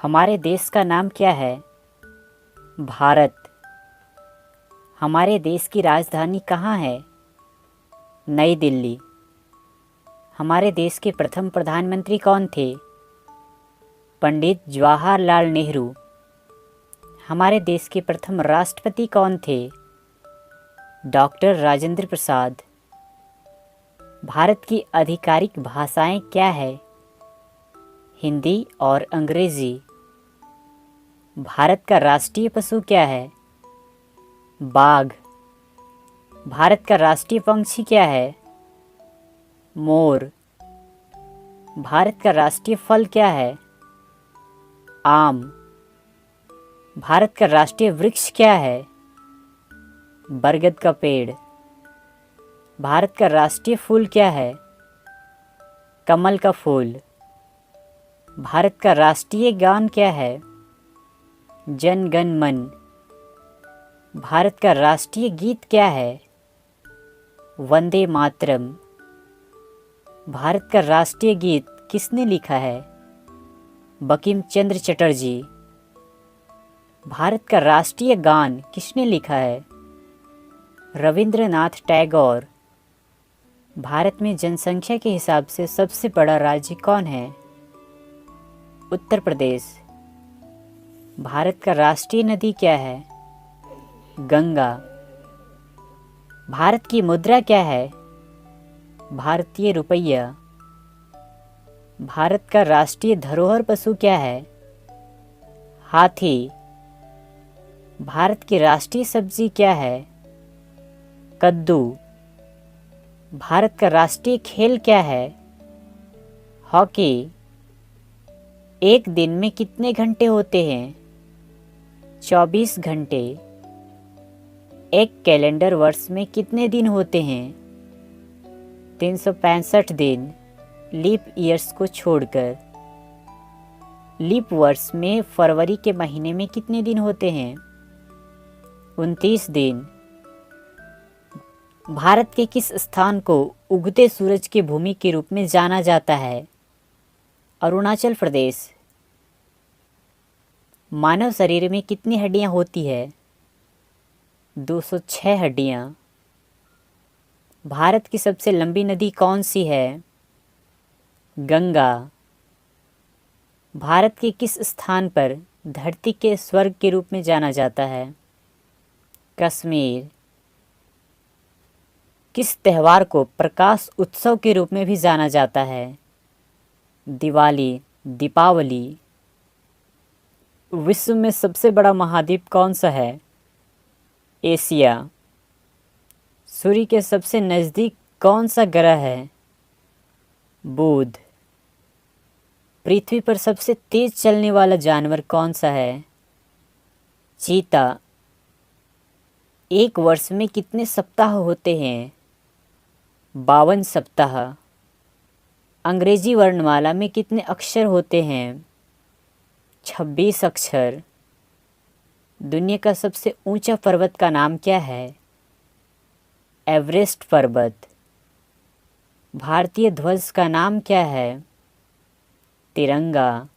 हमारे देश का नाम क्या है? भारत। हमारे देश की राजधानी कहाँ है? नई दिल्ली। हमारे देश के प्रथम प्रधानमंत्री कौन थे? पंडित जवाहरलाल नेहरू। हमारे देश के प्रथम राष्ट्रपति कौन थे? डॉक्टर राजेंद्र प्रसाद। भारत की आधिकारिक भाषाएं क्या है? हिंदी और अंग्रेजी। भारत का राष्ट्रीय पशु क्या है? बाघ। भारत का राष्ट्रीय पक्षी क्या है? मोर। भारत का राष्ट्रीय फल क्या है? आम। भारत का राष्ट्रीय वृक्ष क्या है? बरगद का पेड़। भारत का राष्ट्रीय फूल क्या है? कमल का फूल। भारत का राष्ट्रीय गान क्या है? जन गण मन। भारत का राष्ट्रीय गीत क्या है? वंदे मातरम। भारत का राष्ट्रीय गीत किसने लिखा है? बंकिम चंद्र चटर्जी। भारत का राष्ट्रीय गान किसने लिखा है? रविंद्रनाथ टैगोर। भारत में जनसंख्या के हिसाब से सबसे बड़ा राज्य कौन है? उत्तर प्रदेश। भारत का राष्ट्रीय नदी क्या है? गंगा। भारत की मुद्रा क्या है? भारतीय रुपया। भारत का राष्ट्रीय धरोहर पशु क्या है? हाथी। भारत की राष्ट्रीय सब्जी क्या है? कद्दू। भारत का राष्ट्रीय खेल क्या है? हॉकी। एक दिन में कितने घंटे होते हैं? 24 घंटे। एक कैलेंडर वर्ष में कितने दिन होते हैं? 365 दिन, लीप ईयर्स को छोड़कर। लीप वर्ष में फरवरी के महीने में कितने दिन होते हैं? 29 दिन। भारत के किस स्थान को उगते सूरज की भूमि के रूप में जाना जाता है? अरुणाचल प्रदेश। मानव शरीर में कितनी हड्डियां होती है? 206 हड्डियां। भारत की सबसे लंबी नदी कौन सी है? गंगा। भारत के किस स्थान पर धरती के स्वर्ग के रूप में जाना जाता है? कश्मीर। किस त्योहार को प्रकाश उत्सव के रूप में भी जाना जाता है? दिवाली, दीपावली। विश्व में सबसे बड़ा महाद्वीप कौन सा है? एशिया। सूर्य के सबसे नज़दीक कौन सा ग्रह है? बुध। पृथ्वी पर सबसे तेज चलने वाला जानवर कौन सा है? चीता। एक वर्ष में कितने सप्ताह होते हैं? 52 सप्ताह। अंग्रेजी वर्णमाला में कितने अक्षर होते हैं? 26 अक्षर। दुनिया का सबसे ऊंचा पर्वत का नाम क्या है? एवरेस्ट पर्वत। भारतीय ध्वज का नाम क्या है? तिरंगा।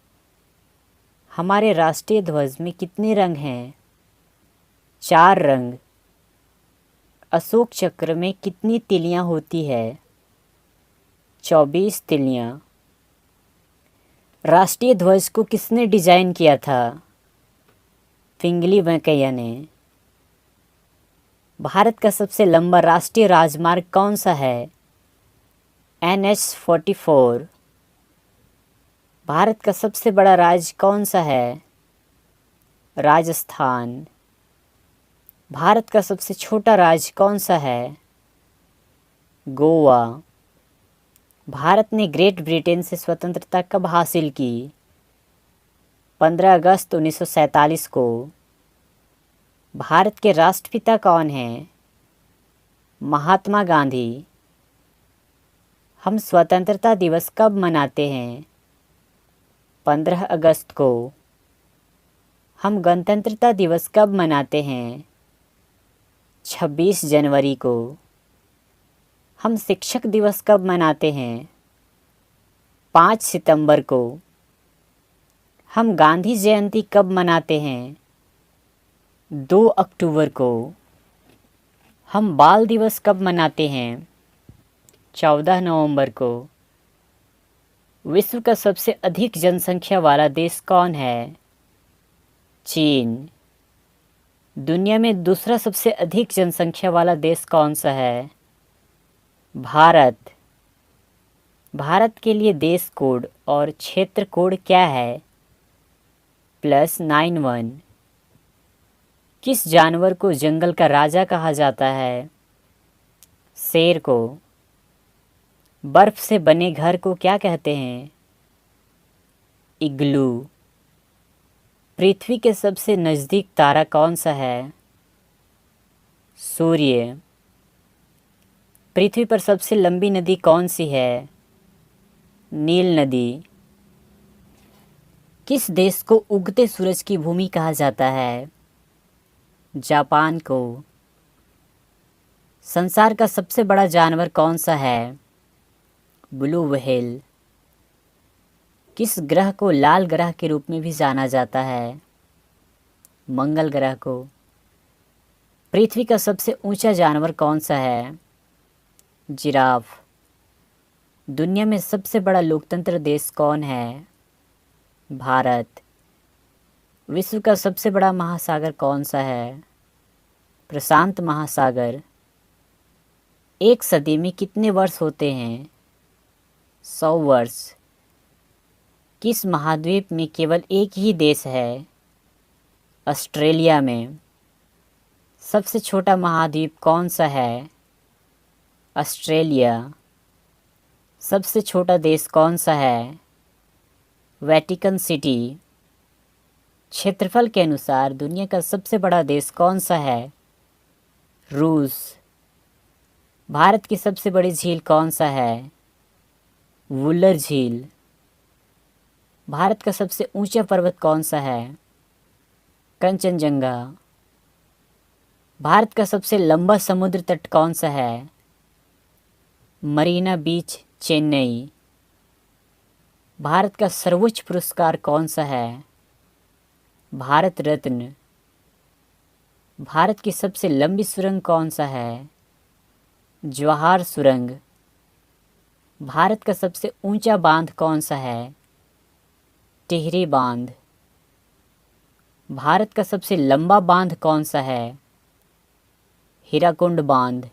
हमारे राष्ट्रीय ध्वज में कितने रंग हैं? 4 रंग। अशोक चक्र में कितनी तिलियां होती है? 24 तिलियां। राष्ट्रीय ध्वज को किसने डिजाइन किया था? पिंगली वेंकैया ने। भारत का सबसे लंबा राष्ट्रीय राजमार्ग कौन सा है? NH-44। भारत का सबसे बड़ा राज्य कौन सा है? राजस्थान। भारत का सबसे छोटा राज्य कौन सा है? गोवा। भारत ने ग्रेट ब्रिटेन से स्वतंत्रता कब हासिल की? 15 अगस्त 1947 को। भारत के राष्ट्रपिता कौन हैं? महात्मा गांधी। हम स्वतंत्रता दिवस कब मनाते हैं? 15 अगस्त को। हम गणतंत्रता दिवस कब मनाते हैं? 26 जनवरी को। हम शिक्षक दिवस कब मनाते हैं? 5 सितंबर को। हम गांधी जयंती कब मनाते हैं? 2 अक्टूबर को। हम बाल दिवस कब मनाते हैं? 14 नवंबर को। विश्व का सबसे अधिक जनसंख्या वाला देश कौन है? चीन। दुनिया में दूसरा सबसे अधिक जनसंख्या वाला देश कौन सा है? भारत। भारत के लिए देश कोड और क्षेत्र कोड क्या है? +91। किस जानवर को जंगल का राजा कहा जाता है? शेर को। बर्फ से बने घर को क्या कहते हैं? इग्लू। पृथ्वी के सबसे नज़दीक तारा कौन सा है? सूर्य। पृथ्वी पर सबसे लंबी नदी कौन सी है? नील नदी। किस देश को उगते सूरज की भूमि कहा जाता है? जापान को। संसार का सबसे बड़ा जानवर कौन सा है? Blue whale. किस ग्रह को लाल ग्रह के रूप में भी जाना जाता है? मंगल ग्रह को। पृथ्वी का सबसे ऊंचा जानवर कौन सा है? जिराफ। दुनिया में सबसे बड़ा लोकतंत्र देश कौन है? भारत। विश्व का सबसे बड़ा महासागर कौन सा है? प्रशांत महासागर। एक सदी में कितने वर्ष होते हैं? 100 वर्ष। किस महाद्वीप में केवल एक ही देश है? ऑस्ट्रेलिया में। सबसे छोटा महाद्वीप कौन सा है? ऑस्ट्रेलिया। सबसे छोटा देश कौन सा है? Vatican city. क्षेत्रफल के अनुसार दुनिया का सबसे बड़ा देश कौन सा है? रूस। भारत की सबसे बड़ी झील कौन सा है? वुलर झील। भारत का सबसे ऊंचा पर्वत कौन सा है? कंचनजंगा। भारत का सबसे लंबा समुद्र तट कौन सा है? मरीना बीच, चेन्नई। भारत का सर्वोच्च पुरस्कार कौन सा है? भारत रत्न। भारत की सबसे लंबी सुरंग कौन सा है? जवाहर सुरंग। भारत का सबसे ऊंचा बांध कौन सा है? टिहरी बांध। भारत का सबसे लंबा बांध कौन सा है? हीराकुंड बांध।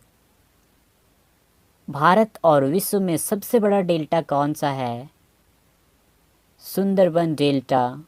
भारत और विश्व में सबसे बड़ा डेल्टा कौन सा है? सुंदरबन डेल्टा।